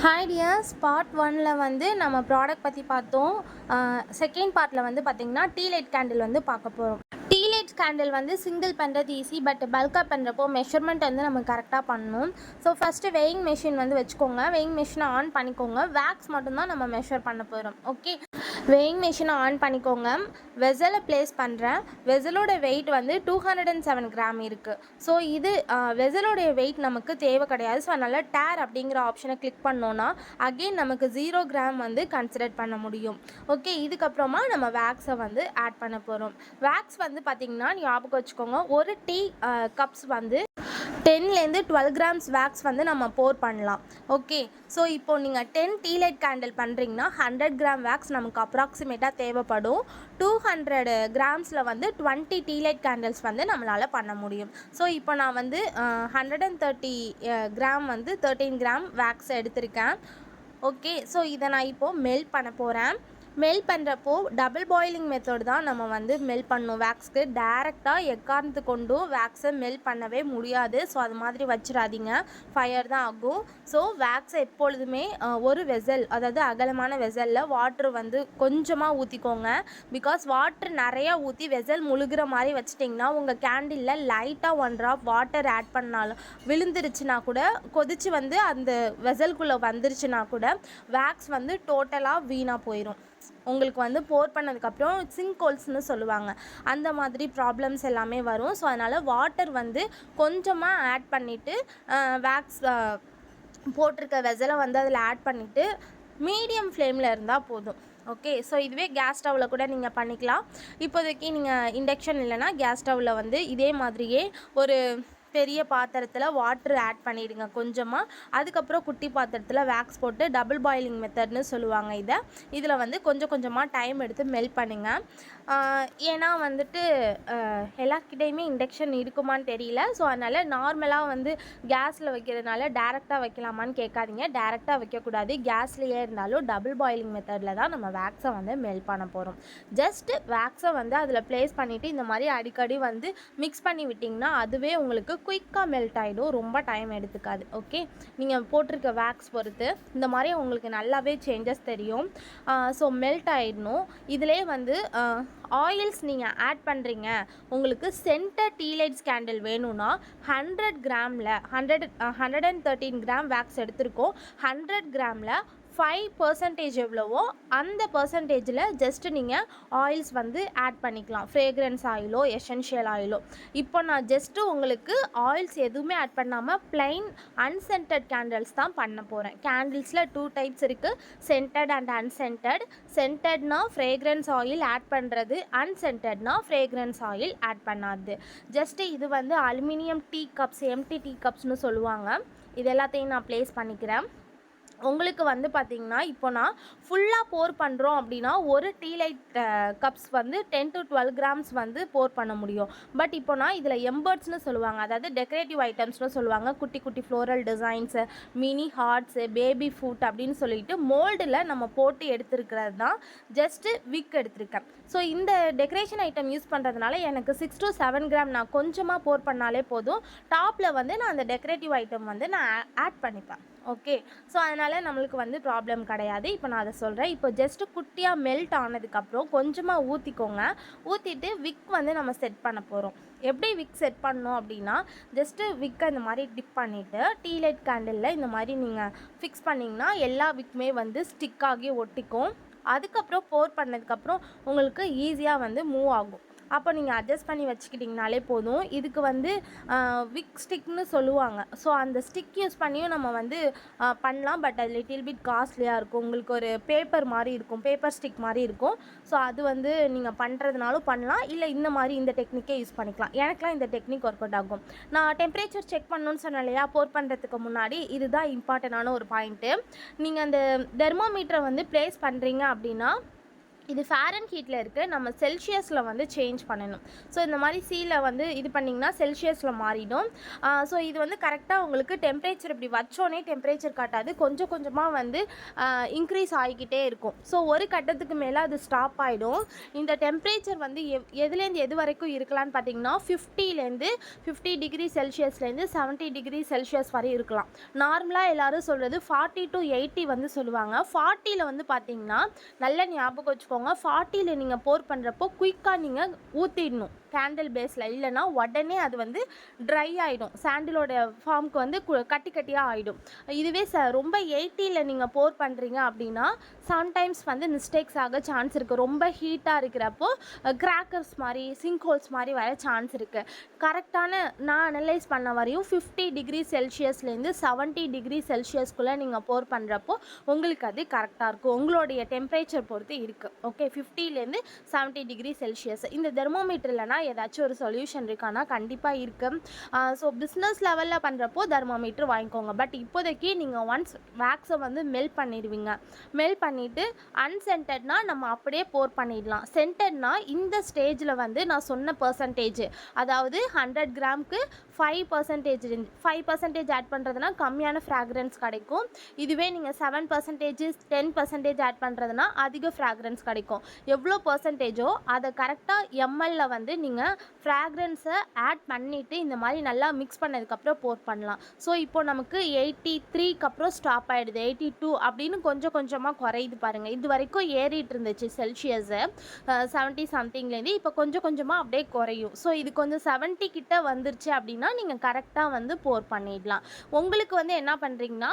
Hi tears, part 1ல் வந்து நம்ம ப்ராடக்ட் பற்றி பார்த்தோம். செகண்ட் பார்ட்டில் வந்து பார்த்திங்கன்னா டீ லைட் கேண்டில் வந்து பார்க்க போகிறோம். டீ லைட் கேண்டில் வந்து சிங்கிள் பண்ணுறது ஈஸி, பட் பல்காக பண்ணுறப்போ மெஷர்மெண்ட் வந்து நம்ம கரெக்டாக பண்ணணும். ஸோ ஃபஸ்ட்டு வெயிங் மிஷின் வந்து வச்சுக்கோங்க. வெயிங் மிஷினை ஆன் பண்ணிக்கோங்க. வேக்ஸ் மட்டும்தான் நம்ம மெஷர் பண்ண போகிறோம். ஓகே, வெயிங் மிஷினை ஆன் பண்ணிக்கோங்க. வெசலை ப்ளேஸ் பண்ணுறேன். வெசலோட வெயிட் வந்து 207 கிராம் இருக்குது. ஸோ இது வெசலோடைய வெயிட் நமக்கு தேவை கிடையாது. ஸோ அதனால் டேர் அப்படிங்கிற ஆப்ஷனை கிளிக் பண்ணோன்னா அகெயின் நமக்கு 0 கிராம் வந்து கன்சிடர் பண்ண முடியும். ஓகே, இதுக்கப்புறமா நம்ம வேக்ஸை வந்து ஆட் பண்ண போகிறோம். வேக்ஸ் வந்து பார்த்திங்கன்னா ஞாபகம் வச்சுக்கோங்க, ஒரு டீ கப்ஸ் வந்து 10லேருந்து 12 கிராம்ஸ் வேக்ஸ் வந்து நம்ம போர் பண்ணலாம். ஓகே, ஸோ இப்போது நீங்கள் 10 டீ லைட் கேண்டில் பண்ணுறீங்கன்னா 100 கிராம் வேக்ஸ் நமக்கு அப்ராக்சிமேட்டாக தேவைப்படும். 200 கிராம்ஸில் வந்து 20 டீ லைட் கேண்டில்ஸ் வந்து நம்மளால் பண்ண முடியும். ஸோ இப்போ நான் வந்து 130 கிராம் வந்து 13 கிராம் வேக்ஸ் எடுத்திருக்கேன். ஓகே, ஸோ இதை நான் இப்போது மெல்ட் பண்ண போகிறேன். மெல்ட் பண்ணுறப்போ டபுள் பாயிலிங் மெத்தட் தான் நம்ம வந்து மெல்ட் பண்ணணும். வேக்ஸ்க்கு டைரெக்டாக எக்காரணத்து கொண்டும் வேக்ஸை மெல்ட் பண்ணவே முடியாது. ஸோ அது மாதிரி வச்சிடாதீங்க, ஃபயர் தான் ஆகும். ஸோ வேக்ஸை எப்பொழுதுமே ஒரு வெசல், அதாவது அகலமான வெசலில் வாட்டர் வந்து கொஞ்சமாக ஊற்றிக்கோங்க. பிகாஸ் வாட்டர் நிறையா ஊற்றி வெசல் முழுகிற மாதிரி வச்சிட்டிங்கன்னா உங்கள் கேண்டிலில் லைட்டாக 1 ட்ராப் வாட்டர் ஆட் பண்ணாலும் விழுந்துருச்சுன்னா கூட, கொதித்து வந்து அந்த வெசல்குள்ளே வந்துருச்சுன்னா கூட வேக்ஸ் வந்து டோட்டலாக வீணாக போயிடும். உங்களுக்கு வந்து போர் பண்ணதுக்கப்புறம் சிங்க் ஹோல்ஸ்னு சொல்லுவாங்க, அந்த மாதிரி ப்ராப்ளம்ஸ் எல்லாமே வரும். ஸோ அதனால் வாட்டர் வந்து கொஞ்சமாக ஆட் பண்ணிவிட்டு வேக்ஸ் போட்டிருக்க வெசலை வந்து அதில் ஆட் பண்ணிவிட்டு மீடியம் ஃப்ளேமில் இருந்தால் போதும். ஓகே, ஸோ இதுவே கேஸ் ஸ்டவ்வில் கூட நீங்கள் பண்ணிக்கலாம். இப்போதைக்கு நீங்கள் இண்டக்ஷன் இல்லைனா கேஸ் ஸ்டவ்வில் வந்து இதே மாதிரியே ஒரு பெரிய பாத்திரத்தில் வாட்ரு ஆட் பண்ணிவிடுங்க கொஞ்சமாக. அதுக்கப்புறம் குட்டி பாத்திரத்தில் வேக்ஸ் போட்டு டபுள் பாயிலிங் மெத்தட்னு சொல்லுவாங்க இதில் வந்து கொஞ்சம் கொஞ்சமாக டைம் எடுத்து மெல்ட் பண்ணுங்கள். ஏன்னா வந்துட்டு எல்லாருக்கிட்டையுமே இண்டக்ஷன் இருக்குமான்னு தெரியல. ஸோ அதனால் நார்மலாக வந்து கேஸில் வைக்கிறதுனால டேரெக்டாக வைக்கலாமான்னு கேட்காதீங்க. டேரெக்டாக வைக்கக்கூடாது. கேஸ்லேயே இருந்தாலும் டபுள் பாயிலிங் மெத்தடில் தான் நம்ம வேக்ஸை வந்து மெல்ட் பண்ண போகிறோம். ஜஸ்ட்டு வேக்ஸை வந்து அதில் ப்ளேஸ் பண்ணிவிட்டு இந்த மாதிரி அடிக்கடி வந்து மிக்ஸ் பண்ணி விட்டிங்கன்னா அதுவே உங்களுக்கு குயிக்காக மெல்ட் ஆகிடும். ரொம்ப டைம் எடுத்துக்காது. ஓகே, நீங்கள் போட்டிருக்க வேக்ஸ் பொறுத்து இந்த மாதிரி உங்களுக்கு நல்லாவே சேஞ்சஸ் தெரியும். ஸோ மெல்ட் ஆகிடணும். இதிலே வந்து ஆயில்ஸ் நீங்கள் ஆட் பண்ணுறீங்க, உங்களுக்கு சென்டர் டீ லைட்ஸ் கேண்டில் வேணும்னா 100 கிராமில் 113 கிராம் வேக்ஸ் எடுத்திருக்கோம். 100 கிராமில் 5% எவ்வளவோ அந்த பர்சன்டேஜில் ஜஸ்ட்டு நீங்கள் ஆயில்ஸ் வந்து ஆட் பண்ணிக்கலாம். ஃப்ரேக்ரன்ஸ் ஆயிலோ எசென்ஷியல் ஆயிலோ. இப்போ நான் ஜஸ்ட்டு உங்களுக்கு ஆயில்ஸ் எதுவுமே ஆட் பண்ணாமல் ப்ளைன் அன்சென்டட் கேண்டில்ஸ் தான் பண்ண போகிறேன். கேண்டில்ஸில் 2 டைப்ஸ் இருக்குது, சென்டட் அண்ட் அன்சென்டட். சென்டட்னா ஃப்ரேக்ரன்ஸ் ஆயில் ஆட் பண்ணுறது, அன்சென்டட்னா ஃப்ரேக்ரன்ஸ் ஆயில் ஆட் பண்ணாது. ஜஸ்ட்டு இது வந்து aluminium tea cups, empty tea கப்ஸ்னு சொல்லுவாங்க. இது எல்லாத்தையும் நான் ப்ளேஸ் பண்ணிக்கிறேன். உங்களுக்கு வந்து பார்த்திங்கன்னா இப்போ நான் ஃபுல்லாக போர் பண்ணுறோம் அப்படின்னா ஒரு டீ லைட் கப்ஸ் வந்து 10 to 12 கிராம்ஸ் வந்து போர் பண்ண முடியும். பட் இப்போ நான் இதில் எம்பர்ட்ஸ்னு சொல்லுவாங்க, அதாவது டெக்கரேட்டிவ் ஐட்டம்ஸ்னு சொல்லுவாங்க. குட்டி குட்டி floral designs, mini hearts, baby foot அப்படின்னு சொல்லிட்டு மோல்டில் நம்ம போட்டு எடுத்துருக்கிறது தான். ஜஸ்ட்டு விக் எடுத்திருக்கேன். ஸோ இந்த டெக்கரேஷன் ஐட்டம் யூஸ் பண்ணுறதுனால எனக்கு 6 to 7 கிராம் நான் கொஞ்சமாக போர் பண்ணாலே போதும். டாப்பில் வந்து நான் அந்த டெக்கரேட்டிவ் ஐட்டம் வந்து நான் ஆட் பண்ணிப்பேன். ஓகே, ஸோ அதனால் நம்மளுக்கு வந்து ப்ராப்ளம் கிடையாது. இப்போ நான் அதை சொல்கிறேன். இப்போ ஜஸ்ட்டு குட்டியாக மெல்ட் ஆனதுக்கப்புறம் கொஞ்சமாக ஊற்றிக்கோங்க. ஊற்றிட்டு விக் வந்து நம்ம செட் பண்ண போகிறோம். எப்படி விக் செட் பண்ணணும் அப்படின்னா, ஜஸ்ட்டு விக்கை இந்த மாதிரி டிப் பண்ணிவிட்டு டீ லைட் கேண்டிலில் இந்த மாதிரி நீங்கள் ஃபிக்ஸ் பண்ணிங்கன்னா எல்லா விக்குமே வந்து ஸ்டிக் ஆகி ஒட்டிக்கும். அதுக்கப்புறம் போர் பண்ணதுக்கப்புறம் உங்களுக்கு ஈஸியாக வந்து மூவ் ஆகும். அப்போ நீங்கள் அட்ஜஸ்ட் பண்ணி வச்சுக்கிட்டிங்கனாலே போதும். இதுக்கு வந்து விக் ஸ்டிக்னு சொல்லுவாங்க. ஸோ அந்த ஸ்டிக் யூஸ் பண்ணியும் நம்ம வந்து பண்ணலாம். பட் அது லிட்டில் பிட் காஸ்ட்லியாக இருக்கும். உங்களுக்கு ஒரு பேப்பர் மாதிரி இருக்கும், பேப்பர் ஸ்டிக் மாதிரி இருக்கும். ஸோ அது வந்து நீங்கள் பண்ணுறதுனாலும் பண்ணலாம், இல்லை இந்த மாதிரி இந்த டெக்னிக்கே யூஸ் பண்ணிக்கலாம். எனக்குலாம் இந்த டெக்னிக் ஒர்க் அவுட் ஆகும். நான் டெம்பரேச்சர் செக் பண்ணணுன்னு சொன்னேன் இல்லையா, போர் பண்ணுறதுக்கு முன்னாடி. இதுதான் இம்பார்ட்டண்டான ஒரு பாயிண்ட்டு. நீங்கள் அந்த தெர்மோமீட்டரை வந்து ப்ளேஸ் பண்ணுறீங்க அப்படின்னா இது ஃபாரன்ஹீட்டில் இருக்குது, நம்ம செல்சியஸில் வந்து சேஞ்ச் பண்ணணும். ஸோ இந்த மாதிரி சீல வந்து இது பண்ணிங்கன்னா செல்சியஸில் மாறிடும். ஸோ இது வந்து கரெக்டாக உங்களுக்கு டெம்பரேச்சர் இப்படி வச்சோன்னே டெம்பரேச்சர் காட்டாது, கொஞ்சம் கொஞ்சமாக வந்து இன்க்ரீஸ் ஆகிக்கிட்டே இருக்கும். ஸோ ஒரு கட்டத்துக்கு மேலே அது ஸ்டாப் ஆகிடும். இந்த டெம்பரேச்சர் வந்து எதுலேருந்து எது வரைக்கும் இருக்கலாம்னு பார்த்தீங்கன்னா 50 டிகிரி செல்சியஸ்லேருந்து 70 டிகிரி செல்சியஸ் வரை இருக்கலாம். நார்மலாக எல்லோரும் சொல்கிறது 40 to 80 வந்து சொல்லுவாங்க. 40ல் வந்து பார்த்தீங்கன்னா நல்ல ஞாபகம் வச்சுக்கோங்க, 40ல் நீங்கள் போர் பண்ணுறப்போ குயிக்காக நீங்கள் ஊற்றிடணும் கேண்டில் பேஸில், இல்லைனா உடனே அது வந்து ட்ரை ஆகிடும், சாண்டிலோட ஃபார்முக்கு வந்து கட்டி கட்டியாக ஆகிடும். இதுவே ரொம்ப 80ல் நீங்கள் போர் பண்ணுறீங்க அப்படின்னா சம்டைம்ஸ் வந்து மிஸ்டேக்ஸ் ஆக சான்ஸ் இருக்குது. ரொம்ப ஹீட்டாக இருக்கிறப்போ கிராக்கர்ஸ் மாதிரி சிங்க் ஹோல்ஸ் மாதிரி வர சான்ஸ் இருக்குது. கரெக்டான நான் அனலைஸ் பண்ண வரையும் 50 டிகிரி செல்சியஸ்லேருந்து 70 டிகிரி செல்சியஸ்குள்ளே நீங்கள் போர் பண்ணுறப்போ உங்களுக்கு அது கரெக்டாக இருக்கும், உங்களுடைய டெம்பரேச்சர் பொறுத்து இருக்குது. ஓகே, 50லேருந்து 70 டிகிரி செல்சியஸ். இந்த தெர்மோமீட்டர்லனா ஏதாச்சும் ஒரு சொல்யூஷன் இருக்கானா? கண்டிப்பாக இருக்குது. ஸோ பிஸ்னஸ் லெவலில் பண்ணுறப்போ தெர்மோமீட்டர் வாங்கிக்கோங்க. பட் இப்போதைக்கு நீங்கள் ஒன்ஸ் வேக்ஸை வந்து மெல்ட் பண்ணிடுவீங்க. மெல்ட் பண்ணிவிட்டு அன்சென்டட்னா நம்ம அப்படியே போர் பண்ணிடலாம். சென்டட்னா இந்த ஸ்டேஜில் வந்து நான் சொன்ன பர்சன்டேஜ், அதாவது 100 கிராமுக்கு 5% ஆட் பண்ணுறதுனா கம்மியான ஃப்ராக்ரன்ஸ் கிடைக்கும். இதுவே நீங்கள் 7% 10% ஆட் பண்ணுறதுனா அதிக ஃப்ராக்ரன்ஸ் கிடைக்கும். எவ்வளோ பர்சன்டேஜோ அதை கரெக்டாக எம்எல்ல வந்து நீங்கள் ஃப்ராக்ரன்ஸை ஆட் பண்ணிவிட்டு இந்த மாதிரி நல்லா மிக்ஸ் பண்ணதுக்கப்புறம் போர் பண்ணலாம். ஸோ இப்போது நமக்கு 83க்கு அப்புறம் ஸ்டாப் ஆகிடுது, 82 அப்படின்னு கொஞ்சம் கொஞ்சமாக குறையுது பாருங்கள். இது வரைக்கும் ஏறிட்டு இருந்துச்சு செல்சியஸை 70 சம்திங்லேருந்து, இப்போ கொஞ்சம் கொஞ்சமாக அப்படியே குறையும். ஸோ இது கொஞ்சம் 70 கிட்ட வந்துருச்சு அப்படின்னா நீங்கள் கரெக்டாக வந்து போர் பண்ணிடலாம். உங்களுக்கு வந்து என்ன பண்ணுறீங்கன்னா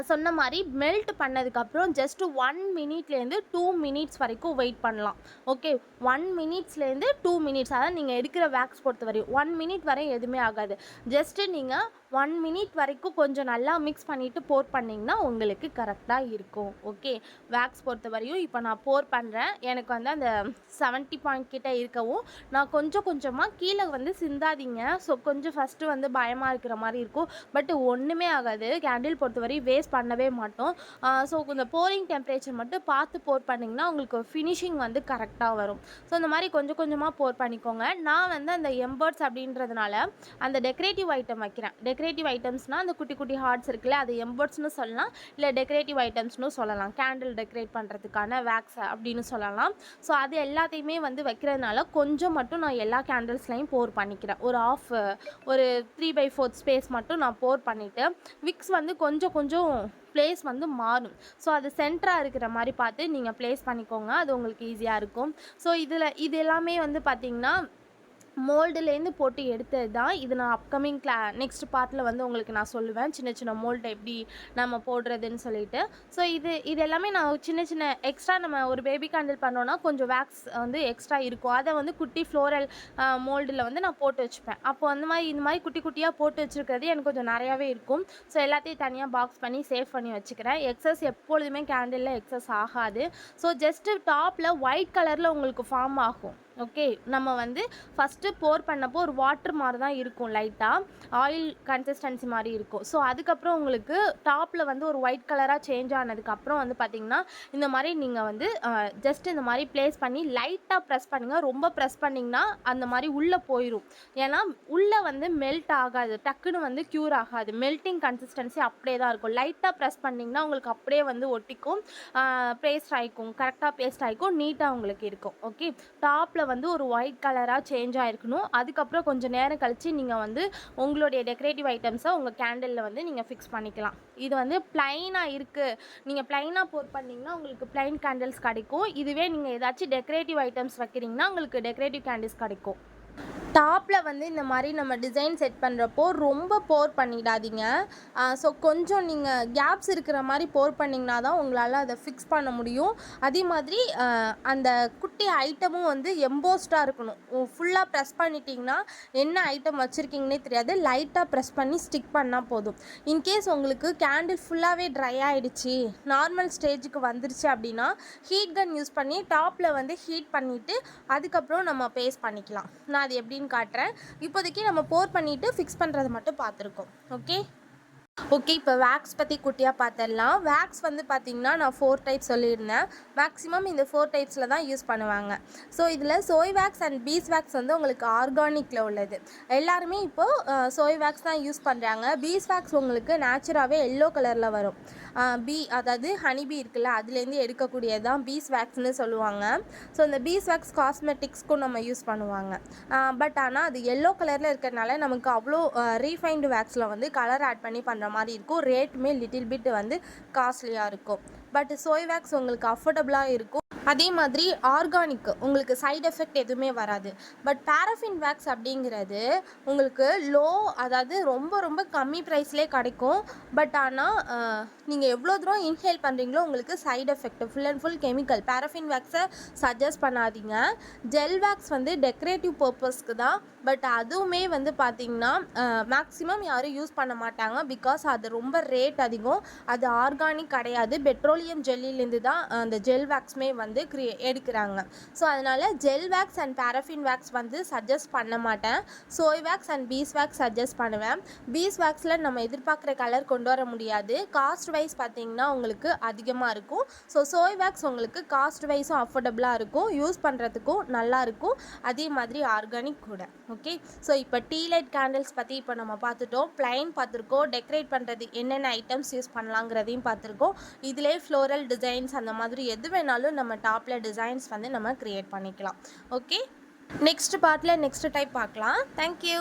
சொன்ன மாதிரி மெல்ட் பண்ணதுக்கப்புறம் ஜஸ்ட் 1 மினிட்லேருந்து 2 மினிட்ஸ் வரைக்கும் வெயிட் பண்ணலாம். ஓகே, 1 மினிட்ஸ்லேருந்து 2 மினிட்ஸ், அதாவது நீங்கள் எடுக்கிற வேக்ஸ் பொறுத்த வரையும் 1 மினிட் வரை எதுவுமே ஆகாது. ஜஸ்ட்டு நீங்கள் 1 மினிட் வரைக்கும் கொஞ்சம் நல்லா மிக்ஸ் பண்ணிவிட்டு போர் பண்ணிங்கன்னா உங்களுக்கு கரெக்டாக இருக்கும். ஓகே, வேக்ஸ் பொறுத்த வரையும் இப்போ நான் போர் பண்ணுறேன், எனக்கு வந்து அந்த 70 பாயிண்ட் கிட்ட இருக்கவும் நான் கொஞ்சம் கொஞ்சமாக கீழே வந்து சிந்தாதீங்க. ஸோ கொஞ்சம் ஃபஸ்ட்டு வந்து பயமாக இருக்கிற மாதிரி இருக்கும், பட் ஒன்றுமே ஆகாது. கேண்டில் பொறுத்த வரையும் வேஸ்ட் பண்ணவே மாட்டோம். ஸோ இந்த போரிங் டெம்பரேச்சர் மட்டும் பார்த்து போர் பண்ணிங்கன்னா உங்களுக்கு ஃபினிஷிங் வந்து கரெக்டாக வரும். ஸோ இந்த மாதிரி கொஞ்சம் கொஞ்சமாக போர் பண்ணிக்கோங்க. நான் வந்து அந்த எம்பர்ட்ஸ் அப்படின்றதுனால அந்த டெக்கரேட்டிவ் ஐட்டம் வைக்கிறேன். டெக்கரேட்டிவ் ஐட்டம்ஸ்னால் அந்த குட்டி குட்டி ஹார்ட்ஸ் இருக்குல்ல, அது எம்பர்ட்ஸ்னு சொல்லலாம், இல்லை டெக்கரேட்டிவ் ஐட்டம்ஸ்னு சொல்லலாம். கேண்டில் டெக்கரேட் பண்ணுறதுக்கான வேக்ஸ் அப்படின்னு சொல்லலாம். ஸோ அது எல்லாத்தையுமே வந்து வைக்கிறதுனால கொஞ்சம் மட்டும் நான் எல்லா கேண்டில்ஸ்லையும் போர் பண்ணிக்கிறேன். ஒரு 3/4 ஸ்பேஸ் மட்டும் நான் போர் பண்ணிவிட்டு விக்ஸ் வந்து கொஞ்சம் கொஞ்சம் ப்ளேஸ் வந்து மாறும். ஸோ அது சென்டராக இருக்கிற மாதிரி பார்த்து நீங்கள் ப்ளேஸ் பண்ணிக்கோங்க, அது உங்களுக்கு ஈஸியாக இருக்கும். ஸோ இது எல்லாமே வந்து பார்த்திங்கன்னா மோல்டுலேருந்து போட்டு எடுத்தது தான். இது நான் அப்கமிங் நெக்ஸ்ட் பார்ட்டில் வந்து உங்களுக்கு நான் சொல்லுவேன், சின்ன சின்ன மோல்டை எப்படி நம்ம போடுறதுன்னு சொல்லிட்டு. ஸோ இது எல்லாமே நான் சின்ன சின்ன எக்ஸ்ட்ரா நம்ம ஒரு பேபி கேண்டில் பண்ணோன்னா கொஞ்சம் வேக்ஸ் வந்து எக்ஸ்ட்ரா இருக்கும், அதை வந்து குட்டி ஃப்ளோரல் மோல்டில் வந்து நான் போட்டு வச்சுப்பேன். அப்போ இந்த மாதிரி குட்டி குட்டியாக போட்டு வச்சுருக்கிறது எனக்கு கொஞ்சம் நிறையாவே இருக்கும். ஸோ எல்லாத்தையும் தனியாக பாக்ஸ் பண்ணி சேவ் பண்ணி வச்சுக்கிறேன். எக்ஸஸ் எப்பொழுதுமே கேண்டிலில் எக்ஸஸ் ஆகாது. ஸோ ஜஸ்ட்டு டாப்பில் ஒயிட் கலரில் உங்களுக்கு ஃபார்ம் ஆகும். ஓகே, நம்ம வந்து ஃபஸ்ட்டு போர் பண்ணப்போ ஒரு வாட்டர் மாதிரி தான் இருக்கும், லைட்டாக ஆயில் கன்சிஸ்டன்சி மாதிரி இருக்கும். ஸோ அதுக்கப்புறம் உங்களுக்கு டாப்பில் வந்து ஒரு ஒயிட் கலராக சேஞ்ச் ஆனதுக்கப்புறம் வந்து பார்த்திங்கன்னா இந்த மாதிரி நீங்கள் வந்து ஜஸ்ட் இந்த மாதிரி ப்ளேஸ் பண்ணி லைட்டாக ப்ரெஸ் பண்ணுங்கள். ரொம்ப ப்ரெஸ் பண்ணிங்கன்னா அந்த மாதிரி உள்ளே போயிடும், ஏன்னா உள்ளே வந்து மெல்ட் ஆகாது, டக்குன்னு வந்து க்யூர் ஆகாது, மெல்ட்டிங் கன்சிஸ்டன்சி அப்படியே தான் இருக்கும். லைட்டாக ப்ரெஸ் பண்ணிங்கன்னா உங்களுக்கு அப்படியே வந்து ஒட்டிக்கும், பேஸ்ட் ஆகிக்கும், கரெக்டாக பேஸ்ட் ஆகிக்கும், நீட்டாக உங்களுக்கு இருக்கும். ஓகே, டாப்பில் வந்து ஒரு ஒயிட் கலராக சேஞ்ச் ஆகிருக்கணும். அதுக்கப்புறம் கொஞ்சம் நேரம் கழித்து நீங்கள் வந்து உங்களுடைய டெக்கரேட்டிவ் ஐட்டம்ஸை உங்கள் கேண்டிலில் வந்து நீங்கள் ஃபிக்ஸ் பண்ணிக்கலாம். இது வந்து ப்ளைனாக இருக்குது, நீங்கள் ப்ளைனாக போர் பண்ணிங்கன்னா உங்களுக்கு ப்ளைன் கேண்டில்ஸ் கிடைக்கும். இதுவே நீங்கள் ஏதாச்சும் டெக்கரேட்டிவ் ஐட்டம்ஸ் வைக்கிறீங்கன்னா உங்களுக்கு டெக்கரேட்டிவ் கேண்டில்ஸ் கிடைக்கும். டாப்பில் வந்து இந்த மாதிரி நம்ம டிசைன் செட் பண்ணுறப்போ ரொம்ப போர் பண்ணிடாதீங்க. ஸோ கொஞ்சம் நீங்கள் கேப்ஸ் இருக்கிற மாதிரி போர் பண்ணிங்கன்னா தான் உங்களால் அதை ஃபிக்ஸ் பண்ண முடியும். அதே மாதிரி அந்த குட்டி ஐட்டமும் வந்து எம்போஸ்டாக இருக்கணும். ஃபுல்லாக ப்ரெஸ் பண்ணிட்டிங்கன்னா என்ன ஐட்டம் வச்சுருக்கீங்கன்னே தெரியாது, லைட்டாக ப்ரெஸ் பண்ணி ஸ்டிக் பண்ணால் போதும். இன்கேஸ் உங்களுக்கு கேண்டில் ஃபுல்லாகவே ட்ரை ஆகிடுச்சு, நார்மல் ஸ்டேஜுக்கு வந்துருச்சு அப்படின்னா ஹீட் கன் யூஸ் பண்ணி டாப்பில் வந்து ஹீட் பண்ணிவிட்டு அதுக்கப்புறம் நம்ம பேஸ்ட் பண்ணிக்கலாம். நான் அது எப்படின்னு காட்டுறேன். இப்போதைக்கு நம்ம போர் பண்ணிவிட்டு ஃபிக்ஸ் பண்ணுறது மட்டும் பார்த்துருக்கோம். ஓகே. ஓகே, இப்போ வேக்ஸ் பற்றி குட்டியாக பார்த்துடலாம். வேக்ஸ் வந்து பார்த்திங்கன்னா நான் 4 டைப்ஸ் சொல்லியிருந்தேன். மேக்ஸிமம் இந்த 4 டைப்ஸில் தான் யூஸ் பண்ணுவாங்க. ஸோ இதில் சோய் வேக்ஸ் அண்ட் பீஸ் வேக்ஸ் வந்து உங்களுக்கு ஆர்கானிக்கில் உள்ளது. எல்லாருமே இப்போது சோய் வேக்ஸ் தான் யூஸ் பண்ணுறாங்க. பீஸ் வேக்ஸ் உங்களுக்கு நேச்சுராகவே எல்லோ கலரில் வரும். அதாவது ஹனி பீ இருக்குல்ல, அதுலேருந்து எடுக்கக்கூடியது தான் பீஸ் வேக்ஸ்னு சொல்லுவாங்க. ஸோ இந்த பீஸ் வேக்ஸ் காஸ்மெட்டிக்ஸ்க்கும் நம்ம யூஸ் பண்ணுவாங்க. பட் ஆனால் அது எல்லோ கலரில் இருக்கிறதுனால நமக்கு அவ்வளோ ரீஃபைன்டு வேக்ஸில் வந்து கலர் ஆட் பண்ணி பண்ணுற மாதிரி இருக்கும். ரேட்டுமே லிட்டில் பிட் வந்து காஸ்ட்லியாக இருக்கும். பட் சோய் வேக்ஸ் உங்களுக்கு அஃபோர்டபுளாக இருக்கும். அதே மாதிரி ஆர்கானிக் உங்களுக்கு சைடு எஃபெக்ட் எதுவுமே வராது. பட் பேரஃபின் வேக்ஸ் அப்படிங்கிறது உங்களுக்கு அதாவது ரொம்ப ரொம்ப கம்மி ப்ரைஸ்லேயே கிடைக்கும். பட் ஆனால் நீங்கள் எவ்வளோ தூரம் இன்ஹேல் பண்ணுறீங்களோ உங்களுக்கு side effect full and full chemical. Paraffin வேக்ஸை சஜஸ்ட் பண்ணாதீங்க. ஜெல் வேக்ஸ் வந்து டெக்கரேட்டிவ் பர்பஸ்க்கு தான். பட் அதுவுமே வந்து பார்த்திங்கன்னா மேக்ஸிமம் யாரும் யூஸ் பண்ண மாட்டாங்க. பிகாஸ் அது ரொம்ப ரேட் அதிகம். அது ஆர்கானிக் கிடையாது. பெட்ரோலியம் ஜெல்லிலேருந்து தான் அந்த ஜெல் வேக்ஸுமே வந்து எடுக்கிறாங்க. ஸோ அதனால் gel wax and paraffin wax வந்து சஜஸ்ட் பண்ண மாட்டேன். Soy wax and bees wax suggest பண்ணுவேன். பீஸ் வேக்ஸில் நம்ம எதிர்பார்க்குற கலர் கொண்டு வர முடியாது. காஸ்ட் வைஸ் பார்த்திங்கன்னா உங்களுக்கு அதிகமாக இருக்கும். ஸோ சோய் வேக்ஸ் உங்களுக்கு காஸ்ட் வைஸும் அஃபோர்டபுளாக இருக்கும். யூஸ் பண்ணுறதுக்கும் நல்லாயிருக்கும். அதே மாதிரி ஆர்கானிக் கூட. ஓகே, ஸோ இப்போ டீ லைட் கேண்டில்ஸ் பற்றி இப்போ நம்ம பார்த்துட்டோம். ப்ளைன் பார்த்துருக்கோம். டெக்கரேட் பண்ணுறது என்னென்ன ஐட்டம்ஸ் யூஸ் பண்ணலாங்கிறதையும் பார்த்துருக்கோம். இதிலே ஃப்ளோரல் டிசைன்ஸ் அந்த மாதிரி எது வேணாலும் நம்ம டாப்பில் டிசைன்ஸ் வந்து நம்ம க்ரியேட் பண்ணிக்கலாம். ஓகே, நெக்ஸ்ட் பார்ட்டில் நெக்ஸ்ட் டைப் பார்க்கலாம். தேங்க்யூ.